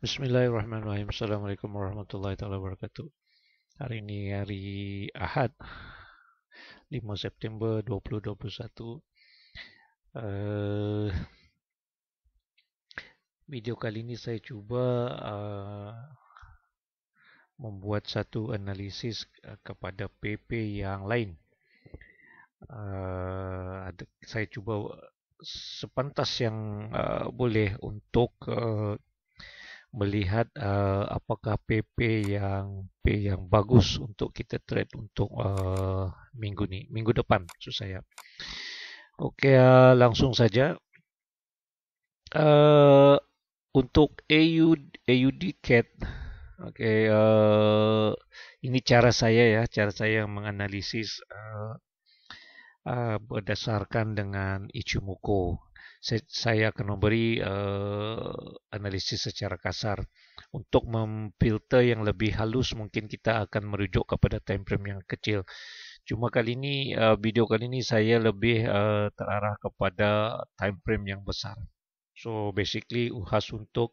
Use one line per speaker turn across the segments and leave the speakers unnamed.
Bismillahirrahmanirrahim. Assalamualaikum warahmatullahi wabarakatuh. Hari ini hari Ahad, 5 September 2021. Uh, Video kali ini saya cuba membuat satu analisis kepada PP yang lain. Saya cuba sepantas yang boleh untuk melihat apakah P yang bagus untuk kita trade untuk minggu depan, maksud saya. Okey, langsung saja. Untuk AUD CAD, okey, ini cara saya menganalisis berdasarkan dengan Ichimoku. Saya akan memberi analisis secara kasar. Untuk memfilter yang lebih halus, mungkin kita akan merujuk kepada time frame yang kecil. Cuma kali ini, video kali ini saya lebih terarah kepada time frame yang besar. So basically khas untuk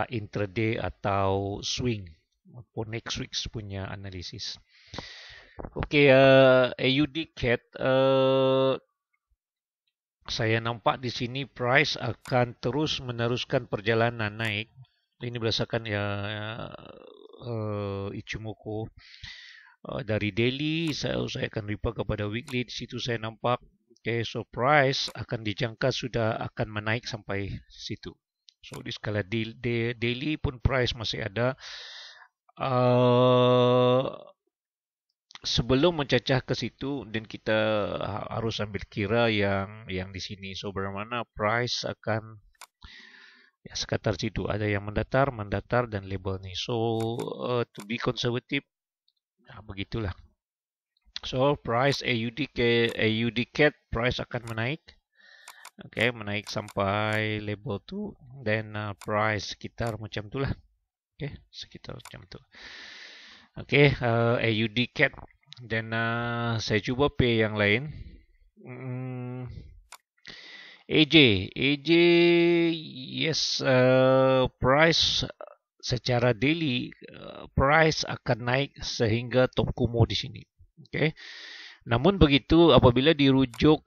intraday atau swing ataupun next week punya analisis. Okey, AUD CAD, saya nampak di sini price akan terus meneruskan perjalanan naik. Ini berdasarkan Ichimoku. Dari daily saya akan refer kepada weekly. Di situ saya nampak, okay, so price akan dijangka sudah akan menaik sampai situ. So di skala daily pun price masih ada. Sebelum mencacah ke situ, dan kita harus ambil kira yang di sini. So bagaimana price akan sekitar situ, ada yang mendatar dan label ni. So to be conservative, begitulah. So price AUD CAD price akan menaik. Okay, menaik sampai level tu, then price sekitar macam tu lah. Okay, sekitar macam tu. Okay, AUD CAD. Dan saya cuba pay yang lain. AJ, yes, price secara daily, price akan naik sehingga top kumo di sini. Okay. Namun begitu, apabila dirujuk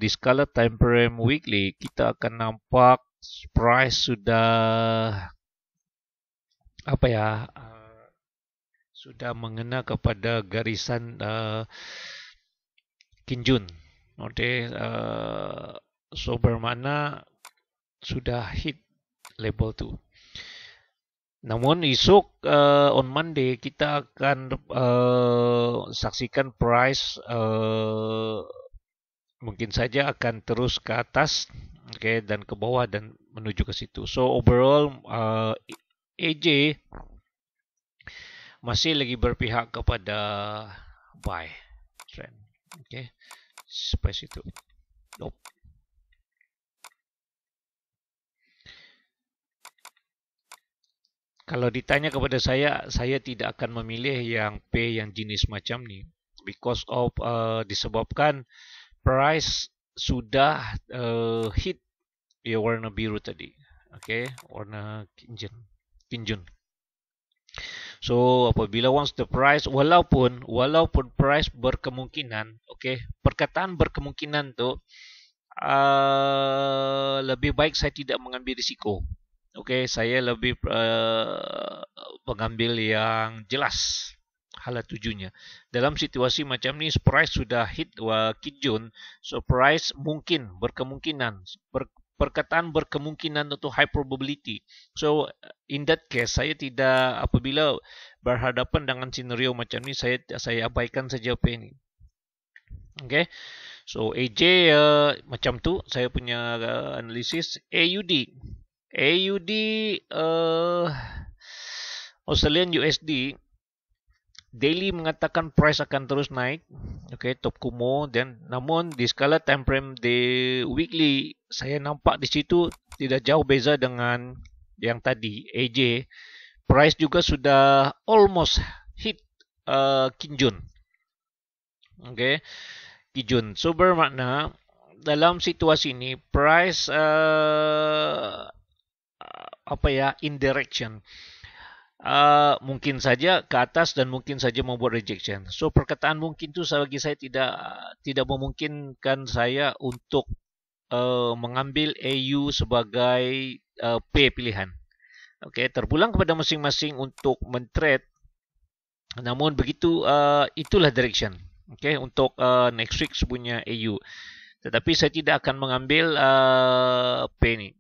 di skala time frame weekly, kita akan nampak price sudah sudah mengena kepada garisan Kinjun. Okay, so bermakna sudah hit level tu. Namun esok on Monday kita akan saksikan price mungkin saja akan terus ke atas, okay, dan ke bawah dan menuju ke situ. So overall AJ masih lagi berpihak kepada buy trend. Okay, sampai situ. Nope. Kalau ditanya kepada saya tidak akan memilih yang P yang jenis macam ni, because of disebabkan price sudah hit yang warna biru tadi. Okay, warna Kinjun. So apabila once the price, walaupun price berkemungkinan, okay, perkataan berkemungkinan tu lebih baik saya tidak mengambil risiko. Okay, saya lebih mengambil yang jelas hala tujuannya. Dalam situasi macam ni, price sudah hit Kijun, so price mungkin berkemungkinan, perkataan berkemungkinan untuk high probability. So in that case, saya tidak, apabila berhadapan dengan scenario macam ni, saya abaikan saja P ni. Okay, so AJ macam tu saya punya analisis. AUD Australian USD daily mengatakan price akan terus naik, okay, top kumo, dan namun di skala time frame di weekly saya nampak di situ tidak jauh beza dengan yang tadi. AJ price juga sudah almost hit Kinjun. Okay, Kijun. So bermakna dalam situasi ini price in direction. Mungkin saja ke atas dan mungkin saja membuat rejection. So perkataan mungkin tu bagi saya tidak memungkinkan saya untuk mengambil AU sebagai pay pilihan. Okey, terpulang kepada masing-masing untuk men-trade. Namun begitu, itulah direction. Okey, untuk next week punya AU. Tetapi saya tidak akan mengambil pay ni.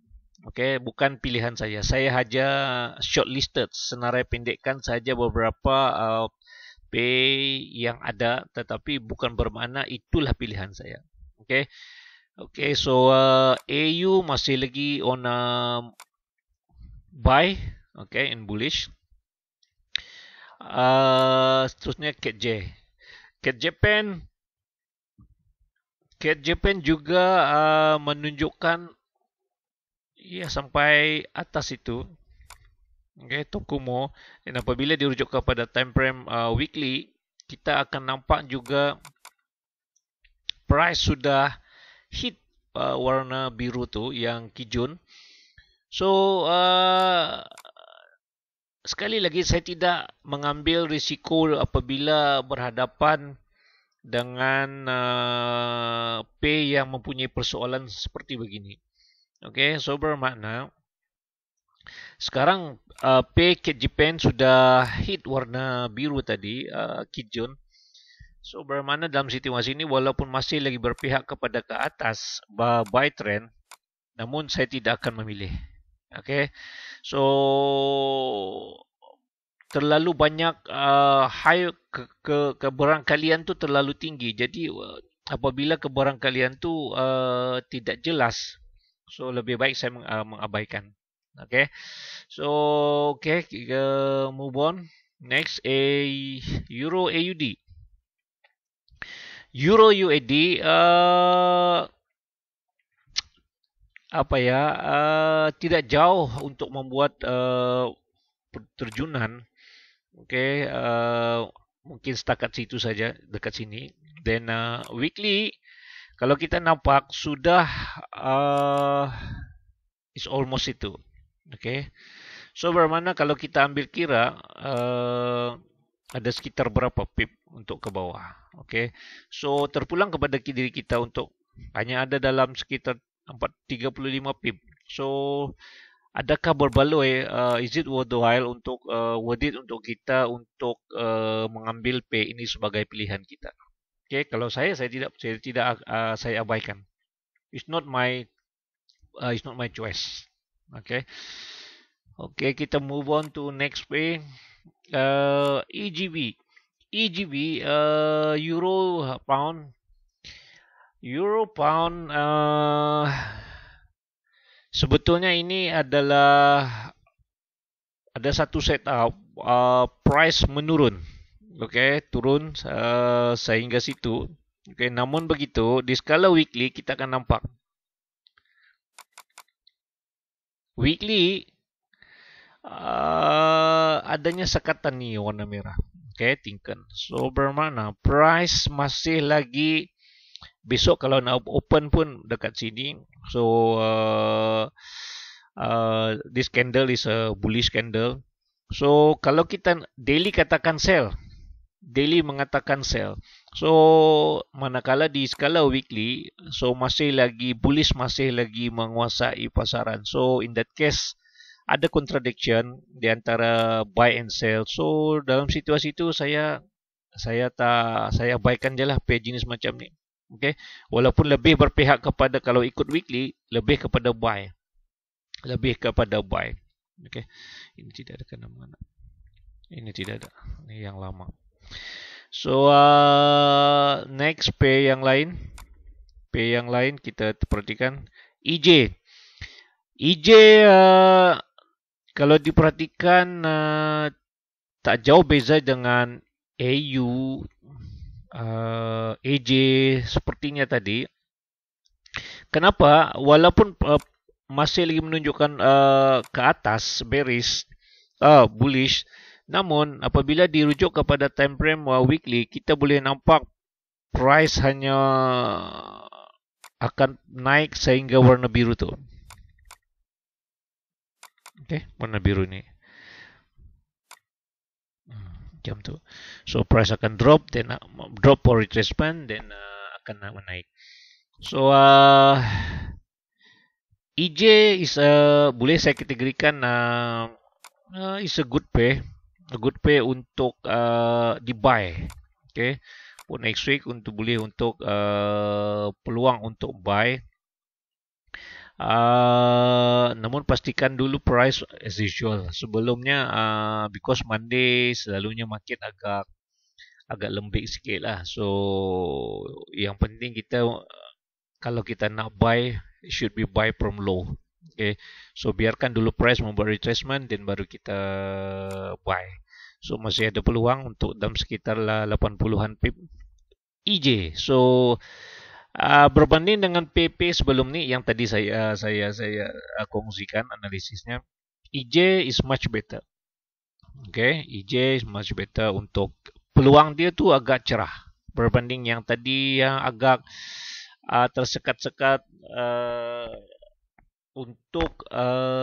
Okey, bukan pilihan saya. Saya hanya shortlisted, senarai pendekkan saja beberapa pay yang ada, tetapi bukan bermakna itulah pilihan saya. Okey. Okey, so AU masih lagi on buy, okay, in bullish. Seterusnya CAT Japan juga menunjukkan ya sampai atas itu. Okay, Tokumo. Dan apabila dirujuk kepada time frame weekly, kita akan nampak juga price sudah hit warna biru tu yang kijun. So sekali lagi saya tidak mengambil risiko apabila berhadapan dengan pay yang mempunyai persoalan seperti begini. Okay, so bermakna sekarang pay CAT Japan sudah hit warna biru tadi, kijun. So bermakna dalam situasi ini walaupun masih lagi berpihak kepada ke atas buy trend, namun saya tidak akan memilih. Okay, so terlalu banyak high keberangkalian tu terlalu tinggi. Jadi apabila keberangkalian tu tidak jelas, so lebih baik saya mengabaikan. Okay, so okay, kita move on. Next, Euro AUD. Euro UAD tidak jauh untuk membuat terjunan. Okay, mungkin setakat situ saja, dekat sini. Then weekly, kalau kita nampak sudah is almost itu. Okay, so bermakna kalau kita ambil kira ada sekitar berapa pip untuk ke bawah. Okay, so terpulang kepada diri kita untuk hanya ada dalam sekitar 35 pip. So adakah berbaloi, is it worthwhile untuk worth it untuk kita untuk mengambil pay ini sebagai pilihan kita? Okay, kalau saya tidak saya abaikan. It's not my choice. Okay. Okay, kita move on to next pay. EGB, Euro Pound. Sebetulnya ini adalah ada satu setup price menurun. Okay, turun sehingga situ. Okay, namun begitu di skala weekly kita akan nampak weekly adanya sekatan ni warna merah. Okay, tingkan. So bermakna price masih lagi besok kalau nak open pun dekat sini. So this candle is a bullish candle. So kalau kita daily katakan sell, daily mengatakan sell. So manakala di skala weekly, so masih lagi bullish, masih lagi menguasai pasaran. So in that case ada contradiction di antara buy and sell. So dalam situasi itu saya abaikan je lah pay jenis macam ni. Okay, walaupun lebih berpihak kepada kalau ikut weekly lebih kepada buy, Okay, ini tidak ada kena mengena. Ini tidak ada, ini yang lama. So next pay yang lain kita perhatikan EJ kalau diperhatikan tak jauh beza dengan AU, AJ sepertinya tadi. Kenapa? Walaupun masih lagi menunjukkan ke atas bearish, bullish, namun apabila dirujuk kepada time frame weekly, kita boleh nampak price hanya akan naik sehingga warna biru tu. Okay, warna biru ni. Macam tu. So price akan drop, then drop for retracement, then akan naik. So EJ is boleh saya kategorikan is a good pay untuk di buy. Okay, for next week boleh untuk peluang untuk buy. Namun pastikan dulu price as usual. Sebelumnya because Monday selalunya market agak lembik sikit lah. So yang penting kita kalau kita nak buy, should be buy from low. Okay, so biarkan dulu price membuat retracement, then baru kita buy. So masih ada peluang untuk dalam sekitar 80-an pip EJ. So berbanding dengan PP sebelum ni yang tadi saya kongsikan analisisnya, EJ is much better. Okay, EJ is much better untuk peluang dia tu agak cerah berbanding yang tadi yang agak tersekat-sekat untuk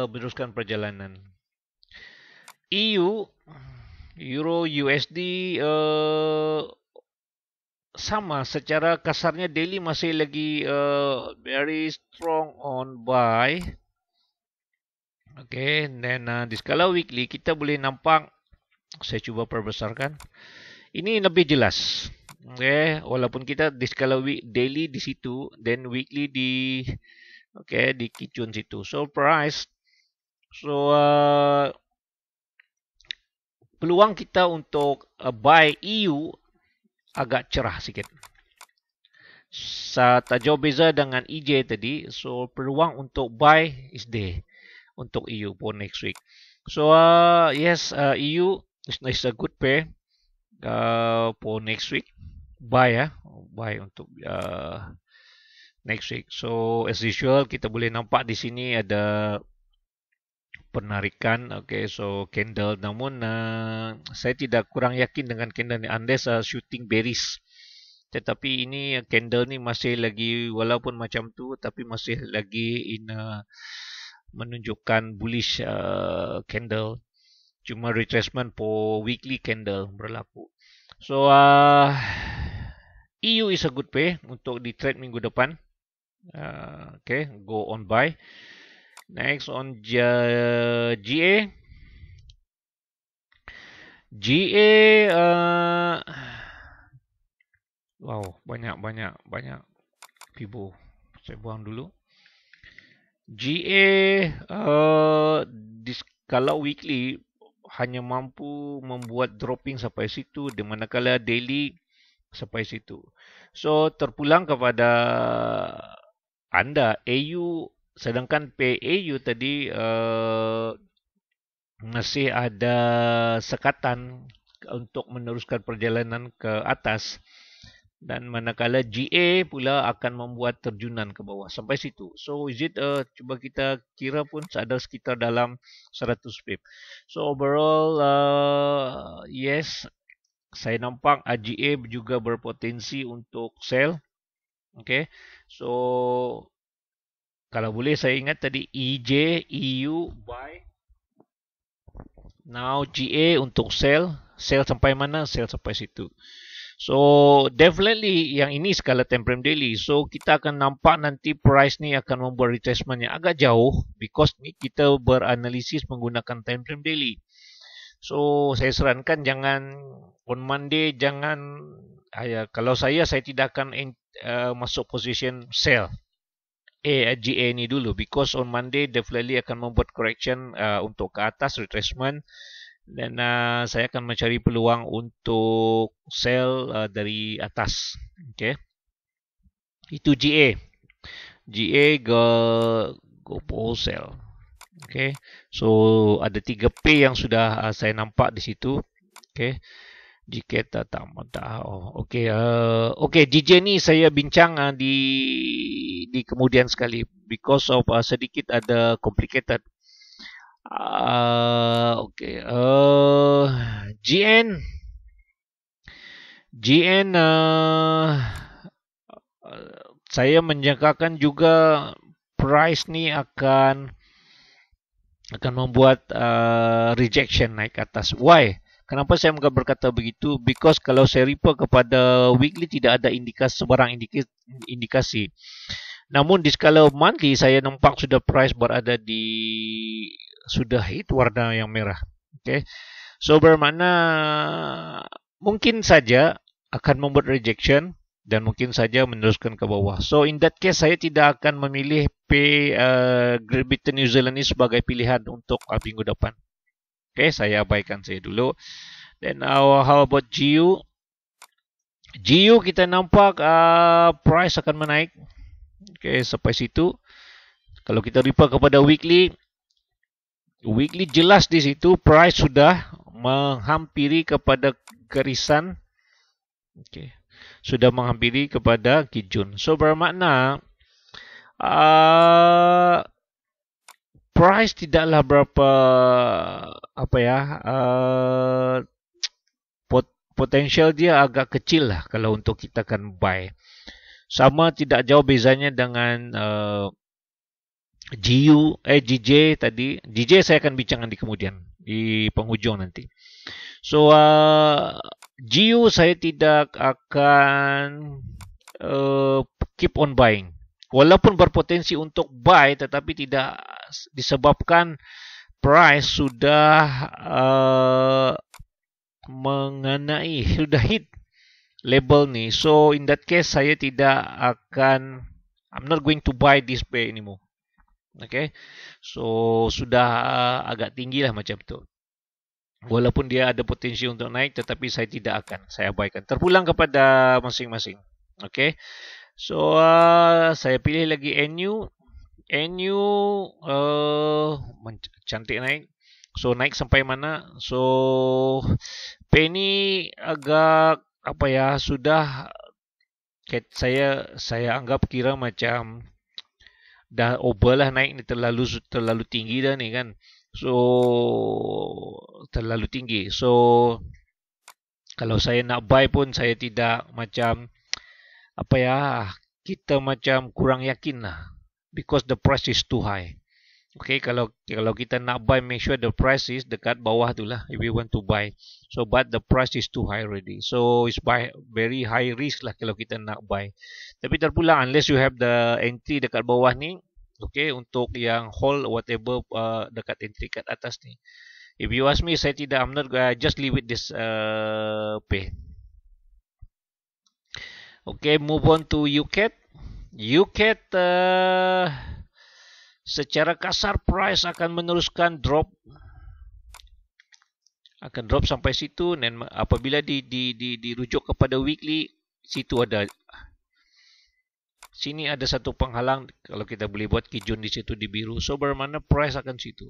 meneruskan perjalanan. EU, Euro USD sama secara kasarnya daily masih lagi very strong on buy. Okay, then di skala weekly kita boleh nampak, saya cuba perbesarkan. Ini lebih jelas. Okay, walaupun kita di skala daily di situ, then weekly di kicun situ. So price, so peluang kita untuk buy EU agak cerah sikit. Tak jauh beza dengan EJ tadi. So peluang untuk buy is there untuk EU for next week. So yes, EU is a good pay for next week. Buy untuk next week. So as usual kita boleh nampak di sini ada penarikan. Okay, so candle, namun saya tidak kurang yakin dengan candle ni unless shooting bearish. Tetapi ini candle ni masih lagi, walaupun macam tu, tapi masih lagi menunjukkan bullish candle. Cuma retracement for weekly candle berlaku. So EU is a good pay untuk di trade minggu depan. Okay, go on buy. Next on GA. Wow, banyak Fibo. Saya buang dulu. GA kalau weekly hanya mampu membuat dropping sampai situ, di manakala daily sampai situ. So terpulang kepada anda AU. Sedangkan PAU tadi masih ada sekatan untuk meneruskan perjalanan ke atas, dan manakala GA pula akan membuat terjunan ke bawah sampai situ. So is it cuba kita kira pun ada sekitar dalam 100 pip. So overall yes, saya nampak GA juga berpotensi untuk sell. Okay, so kalau boleh saya ingat tadi EJ, EU buy. Now GA untuk sell. Sell sampai mana? Sell sampai situ. So definitely yang ini skala time frame daily. So kita akan nampak nanti price ni akan membuat retracement yang agak jauh, because ni kita beranalisis menggunakan time frame daily. So saya sarankan jangan on Monday, jangan kalau saya tidak akan masuk position sell GA ni dulu, because on Monday definitely akan membuat correction untuk ke atas retracement, dan saya akan mencari peluang untuk sell dari atas. Okay, itu GA go bull sell. Okay, so ada 3 P yang sudah saya nampak di situ. Okay, jika tak mudah. Okay, GJ ni saya bincang di kemudian sekali, because of sedikit ada complicated. Okay, GN saya menjangkakan juga price ni akan akan membuat rejection naik ke atas. Why? Kenapa saya berkata begitu? Because kalau saya refer kepada weekly tidak ada indikasi sebarang indikasi. Namun di skala monthly saya nampak sudah price berada di sudah hit warna yang merah. Okay. So bermakna mungkin saja akan membuat rejection dan mungkin saja meneruskan ke bawah. So in that case saya tidak akan memilih Great Britain New Zealand ini sebagai pilihan untuk minggu depan. Okay, saya abaikan saya dulu. Then how about GU? GU kita nampak price akan menaik. Okay, sampai situ. Kalau kita refer kepada weekly jelas di situ price sudah menghampiri kepada garisan. Okay, sudah menghampiri kepada kijun. So bermakna price tidaklah berapa potensial dia agak kecil lah kalau untuk kita akan buy. Sama tidak jauh bezanya dengan GJ tadi. GJ saya akan bincangkan di kemudian di penghujung nanti. So GU saya tidak akan keep on buying. Walaupun berpotensi untuk buy tetapi tidak disebabkan price sudah mengenai sudah hit label ni. So in that case saya tidak akan I'm not going to buy this pair anymore. Okay. So sudah agak tinggi lah macam tu. Walaupun dia ada potensi untuk naik tetapi saya tidak akan. Saya abaikan. Terpulang kepada masing-masing. Okay. So saya pilih lagi NU. NU cantik naik. So naik sampai mana? So penny agak sudah saya anggap kira macam dah over lah naik ni, terlalu tinggi dah ni kan. So terlalu tinggi. So kalau saya nak buy pun saya tidak macam kita macam kurang yakin lah because the price is too high. Okay, kalau kita nak buy, make sure the price is dekat bawah tu lah if we want to buy. So but the price is too high already. So it's very high risk lah kalau kita nak buy. Tapi terpulang unless you have the entry dekat bawah ni. Okay, untuk yang hold whatever dekat entry kat atas ni. If you ask me, saya tidak, I'm not just leave it this pay. Okay, move on to UCAT. UCAT secara kasar price akan meneruskan drop. Akan drop sampai situ dan apabila dirujuk kepada weekly, situ ada sini ada satu penghalang kalau kita boleh buat kijun di situ di biru. So bermakna price akan situ.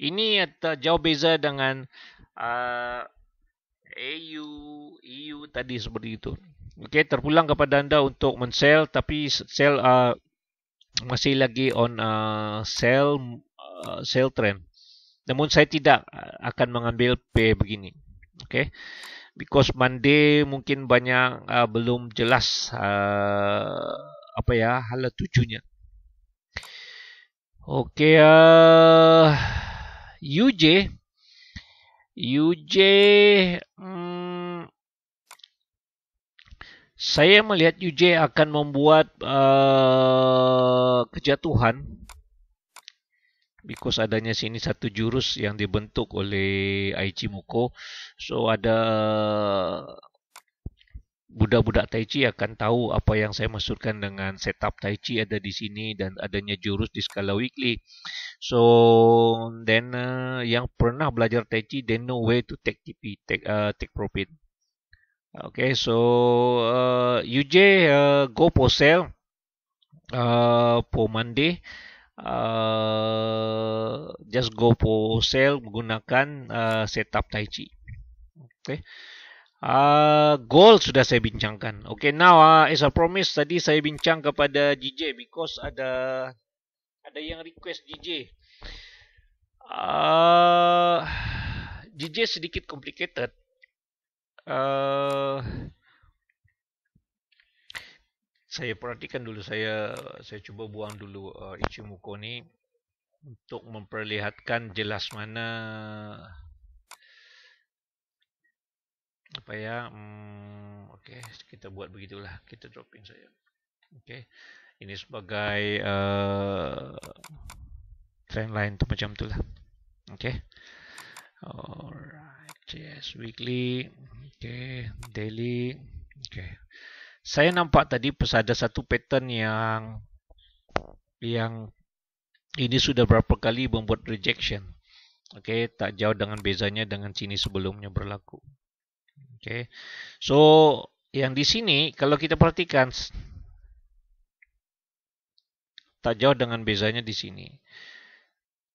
Ini jauh beza dengan EU tadi seperti itu. Okey, terpulang kepada anda untuk men-sell tapi sell masih lagi on sell trend. Namun saya tidak akan mengambil pay begini. Okay. Because Monday mungkin banyak belum jelas hala tujuannya. Okay. UJ saya melihat UJ akan membuat kejatuhan because adanya sini satu jurus yang dibentuk oleh Ichimoku. So ada budak-budak Tai Chi akan tahu apa yang saya maksudkan dengan setup Tai Chi ada di sini dan adanya jurus di skala weekly. So then yang pernah belajar Tai Chi, they know where to take profit. Okay, so UJ go for sale for Monday. Just go for sale menggunakan setup Tai Chi. Okay. Goal sudah saya bincangkan. Okay, now as a promise tadi saya bincang kepada GJ because ada yang request GJ. GJ sedikit complicated. Saya perhatikan dulu, saya cuba buang dulu Ichimoku ni. untuk memperlihatkan jelas mana apa ya. Okey, kita buat begitulah. Kita dropping saja. Okey. Ini sebagai trend line tu macam itulah. Okey. Alright, yes, weekly. Okay, daily. Okay. Saya nampak tadi ada satu pattern yang ini sudah berapa kali membuat rejection. Okay, tak jauh dengan bezanya dengan sini sebelumnya berlaku. Okay, so yang di sini kalau kita perhatikan tak jauh dengan bezanya di sini.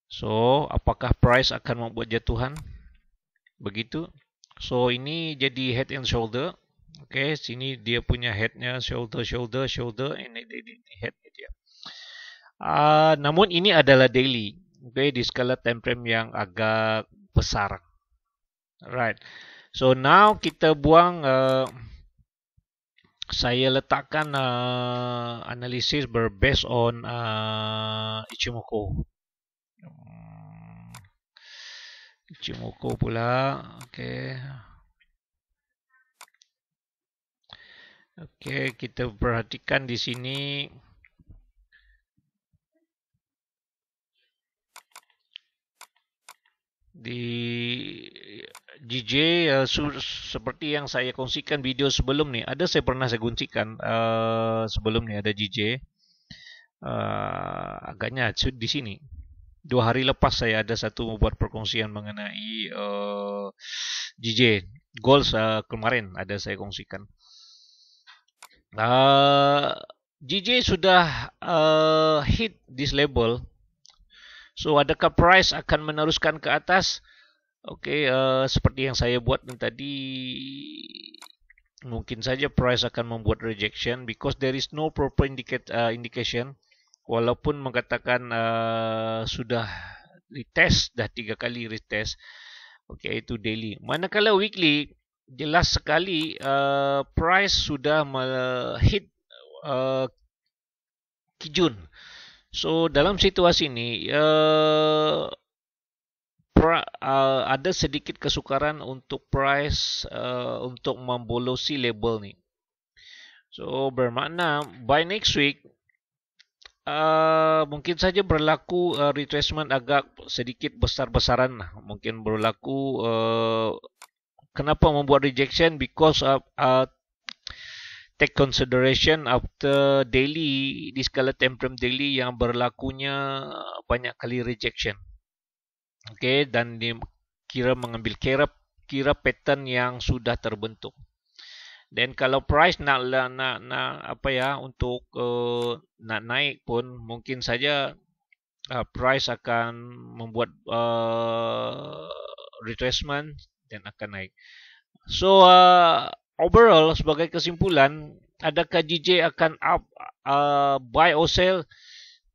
So, apakah price akan membuat jatuhan? Begitu. So, ini jadi head and shoulder. Okay, sini dia punya headnya shoulder, ini headnya dia. Namun ini adalah daily. Okay, di skala time frame yang agak besar. Right. So, now kita buang saya letakkan analisis berbased on Ichimoku. Ichimoku pula. Okay. Okay, kita perhatikan di sini. Di GJ seperti yang saya kongsikan video sebelum ni, ada saya pernah saya kongsikan sebelum ni ada GJ agaknya di sini 2 hari lepas saya ada satu membuat perkongsian mengenai GJ goals kemarin ada saya kongsikan. GJ sudah hit this level. So, adakah price akan meneruskan ke atas? Okey, seperti yang saya buat tadi, mungkin saja price akan membuat rejection because there is no proper indication. Walaupun mengatakan sudah retest, dah 3 kali retest. Okey, itu daily. Manakala weekly, jelas sekali price sudah hit Kijun. So, dalam situasi ini, ada sedikit kesukaran untuk price untuk membolosi label ni. So, bermakna by next week, mungkin saja berlaku retracement agak sedikit besar-besaran. Mungkin berlaku, kenapa membuat rejection? Because take consideration after daily, di skala time frame daily yang berlakunya banyak kali rejection. Okay, dan dia mengambil kira pattern yang sudah terbentuk. Dan kalau price nak apa ya untuk nak naik pun mungkin saja price akan membuat retracement dan akan naik. So overall, sebagai kesimpulan, adakah GJ akan up, buy or sell?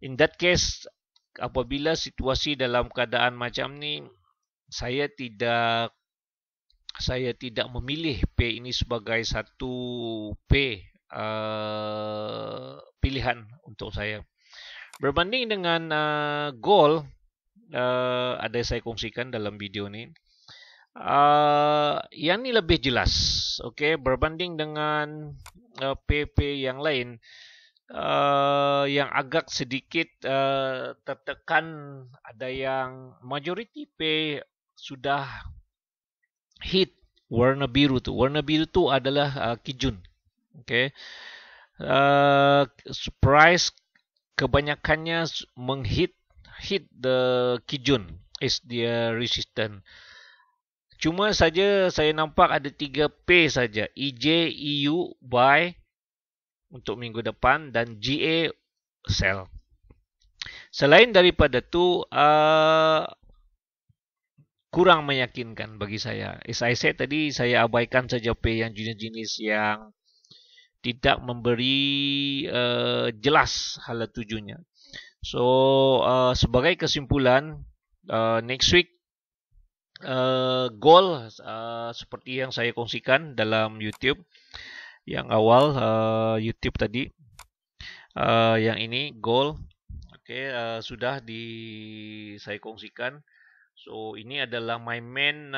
In that case, apabila situasi dalam keadaan macam ni, saya tidak memilih P ini sebagai satu P pilihan untuk saya. Berbanding dengan gold, ada saya kongsikan dalam video ni. Yang ni lebih jelas, okay, berbanding dengan P yang lain yang agak sedikit tertekan. Ada yang majority P sudah hit warna biru tu. Warna biru tu adalah Kijun, okay. Price kebanyakannya hit the Kijun is their resistance. Cuma saja saya nampak ada 3 P saja. EJ, EU buy untuk minggu depan dan GA sell. Selain daripada tu kurang meyakinkan bagi saya. As I said tadi, saya abaikan saja P yang jenis-jenis yang tidak memberi jelas hala tujuannya. So sebagai kesimpulan, next week goal seperti yang saya kongsikan dalam YouTube yang awal, YouTube tadi, yang ini goal, okay, sudah di saya kongsikan. So ini adalah my main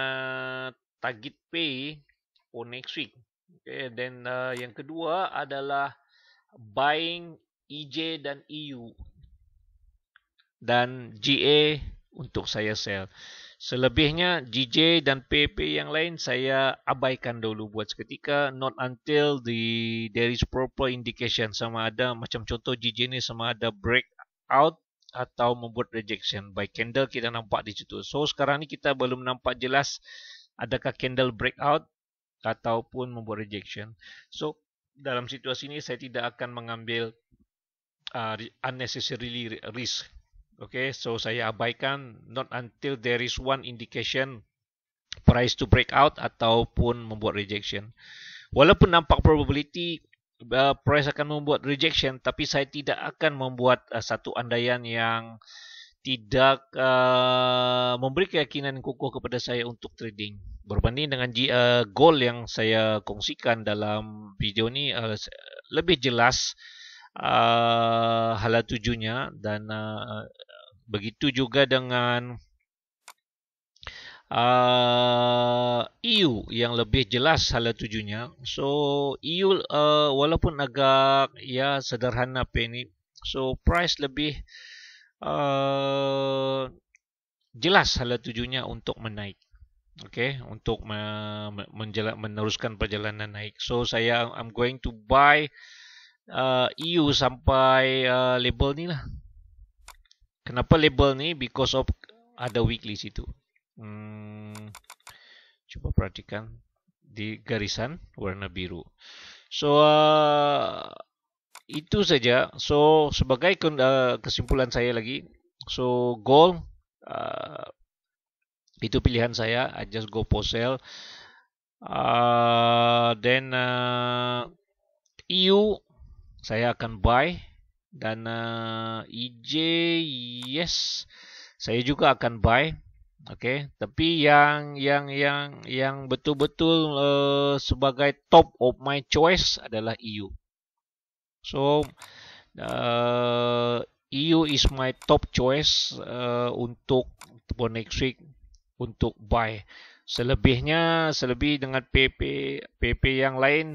target pay for next week. Okay, then yang kedua adalah buying EJ dan EU dan GA untuk saya sell. Selebihnya GJ dan PP yang lain saya abaikan dulu buat seketika, not until there is proper indication, sama ada macam contoh GJ ni sama ada breakout atau membuat rejection. By candle kita nampak di situ. So sekarang ni kita belum nampak jelas adakah candle breakout ataupun membuat rejection. So dalam situasi ini saya tidak akan mengambil unnecessarily risk. Okay, so saya abaikan not until there is one indication price to break out ataupun membuat rejection. Walaupun nampak probability price akan membuat rejection, tapi saya tidak akan membuat satu andaian yang tidak memberi keyakinan kukuh kepada saya untuk trading. Berbanding dengan goal yang saya kongsikan dalam video ni lebih jelas hala tujunya, dan begitu juga dengan EU yang lebih jelas hala tujunya. So EU walaupun agak sederhana ni, so price lebih jelas hala tujunya untuk menaik. Okay, untuk meneruskan perjalanan naik. So I'm going to buy EU sampai label ni lah. Kenapa label ni? Because of ada weekly situ. Cuba perhatikan di garisan warna biru. So itu saja. So sebagai kesimpulan saya lagi, so gold itu pilihan saya. I just go for sell. Then EU saya akan buy, dan EJ yes saya juga akan buy. Okay, tapi yang betul-betul sebagai top of my choice adalah EU. So EU is my top choice untuk for next week untuk buy. Selebih dengan PP yang lain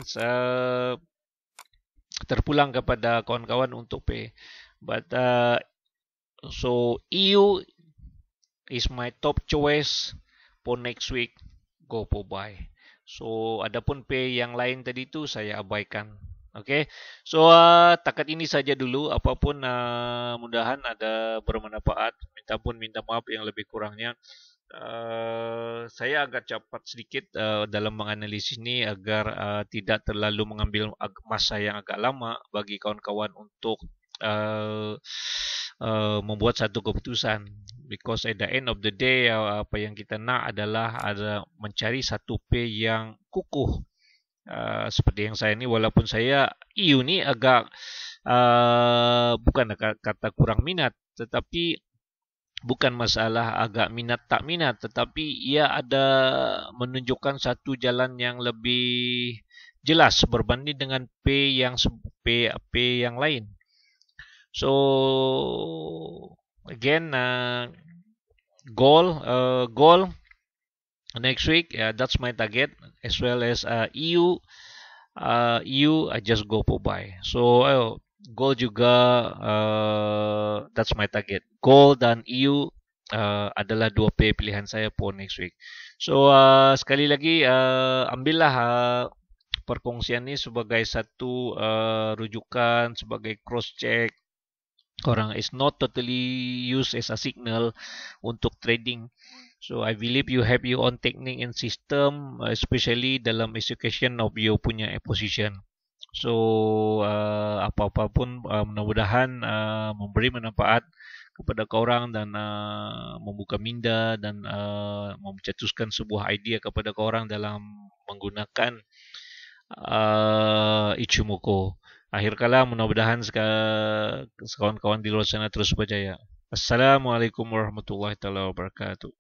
terpulang kepada kawan-kawan untuk pay. But so EU is my top choice for next week, go for buy. So adapun pay yang lain tadi tu saya abaikan. Okay, so takat ini saja dulu. Apapun mudahan ada bermanfaat. Minta maaf yang lebih kurangnya. Saya agak cepat sedikit dalam menganalisis ini agar tidak terlalu mengambil masa yang agak lama bagi kawan-kawan untuk membuat satu keputusan. Because at the end of the day apa yang kita nak adalah mencari satu pay yang kukuh. Seperti yang saya ni, walaupun saya EU ni agak bukan kata kurang minat, tetapi bukan masalah agak minat tak minat, tetapi ia ada menunjukkan satu jalan yang lebih jelas berbanding dengan pay yang lain. So again, goal next week, that's my target, as well as EU I just go for buy. So gold juga that's my target. Gold dan EU adalah dua pilihan saya for next week. So sekali lagi ambillah perkongsian ini sebagai satu rujukan, sebagai cross check. Orang is not totally used as a signal untuk trading. So I believe you have your own technique and system, especially dalam execution of your punya position. So apa-apa pun mudah-mudahan memberi manfaat kepada korang dan membuka minda dan mencetuskan sebuah idea kepada korang dalam menggunakan Ichimoku. Akhir kala mudah-mudahan kawan-kawan di luar sana terus berjaya. Assalamualaikum warahmatullahi wabarakatuh.